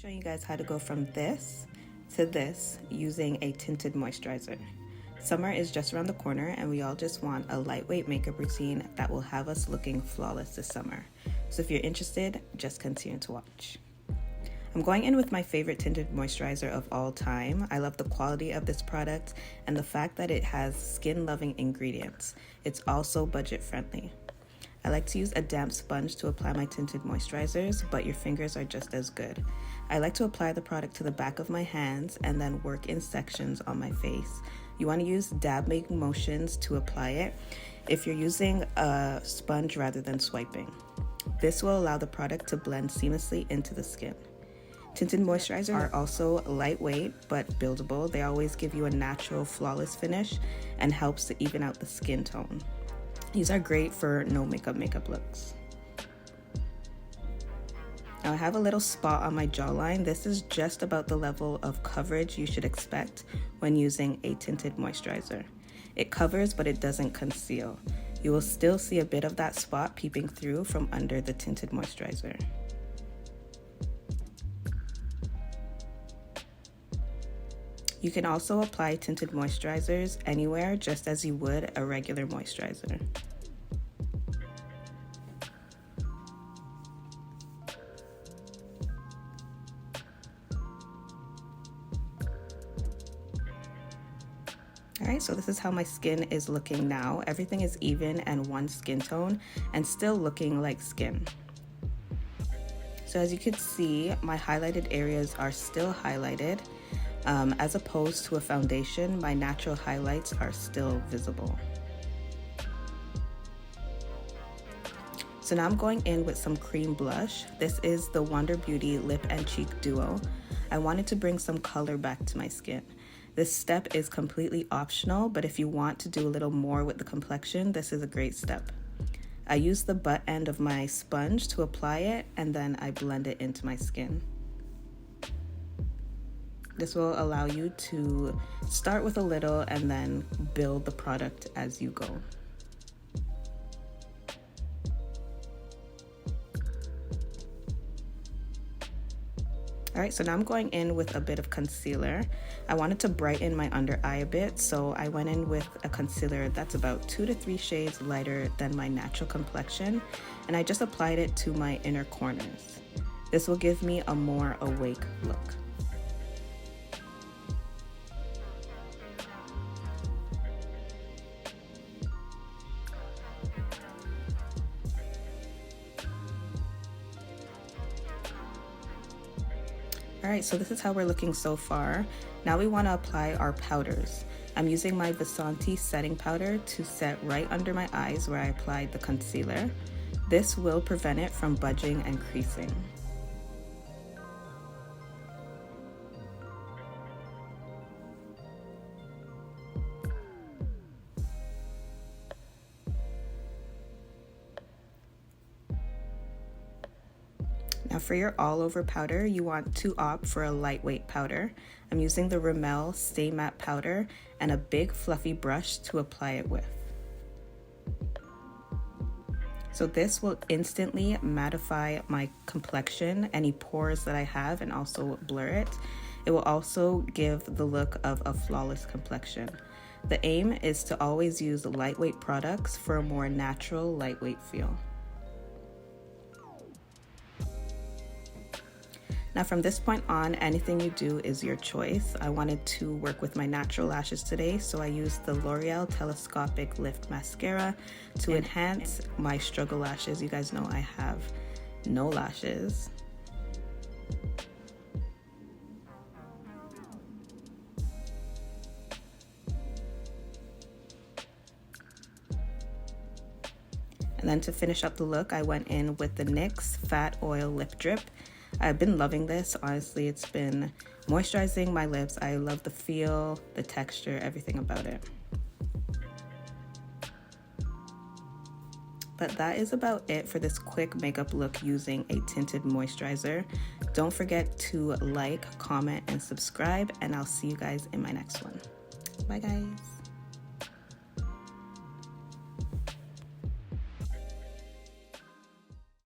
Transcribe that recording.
Showing you guys how to go from this to this using a tinted moisturizer. Summer is just around the corner and we all just want a lightweight makeup routine that will have us looking flawless this summer. So if you're interested, just continue to watch. I'm going in with my favorite tinted moisturizer of all time. I love the quality of this product and the fact that it has skin-loving ingredients. It's also budget friendly. I like to use a damp sponge to apply my tinted moisturizers, but your fingers are just as good. I like to apply the product to the back of my hands and then work in sections on my face. You want to use dabbing motions to apply it if you're using a sponge rather than swiping. This will allow the product to blend seamlessly into the skin. Tinted moisturizers are also lightweight but buildable. They always give you a natural, flawless finish and helps to even out the skin tone. These are great for no makeup looks. Now I have a little spot on my jawline. This is just about the level of coverage you should expect when using a tinted moisturizer. It covers, but it doesn't conceal. You will still see a bit of that spot peeping through from under the tinted moisturizer. You can also apply tinted moisturizers anywhere, just as you would a regular moisturizer. Alright, so this is how my skin is looking now. Everything is even and one skin tone and still looking like skin. So as you can see, my highlighted areas are still highlighted. As opposed to a foundation, my natural highlights are still visible. So now I'm going in with some cream blush. This is the Wonder Beauty Lip and Cheek Duo. I wanted to bring some color back to my skin. This step is completely optional, but if you want to do a little more with the complexion, this is a great step. I use the butt end of my sponge to apply it, and then I blend it into my skin. This will allow you to start with a little and then build the product as you go. Alright, so now I'm going in with a bit of concealer. I wanted to brighten my under eye a bit, so I went in with a concealer that's about 2 to 3 shades lighter than my natural complexion, and I just applied it to my inner corners. This will give me a more awake look. Alright, so this is how we're looking so far. Now we want to apply our powders. I'm using my Vasanti setting powder to set right under my eyes where I applied the concealer. This will prevent it from budging and creasing. Now for your all-over powder, you want to opt for a lightweight powder. I'm using the Rimmel Stay Matte powder and a big fluffy brush to apply it with. So this will instantly mattify my complexion, any pores that I have, and also blur it. It will also give the look of a flawless complexion. The aim is to always use lightweight products for a more natural, lightweight feel. Now from this point on, anything you do is your choice. I wanted to work with my natural lashes today, so I used the Loreal Telescopic Lift Mascara to enhance my struggle lashes. You guys know I have no lashes. And then to finish up the look, I went in with the NYX Fat Oil Lip Drip. I've been loving this. Honestly, it's been moisturizing my lips. I love the feel, the texture, everything about it. But that is about it for this quick makeup look using a tinted moisturizer. Don't forget to like, comment, and subscribe, and I'll see you guys in my next one. Bye, guys.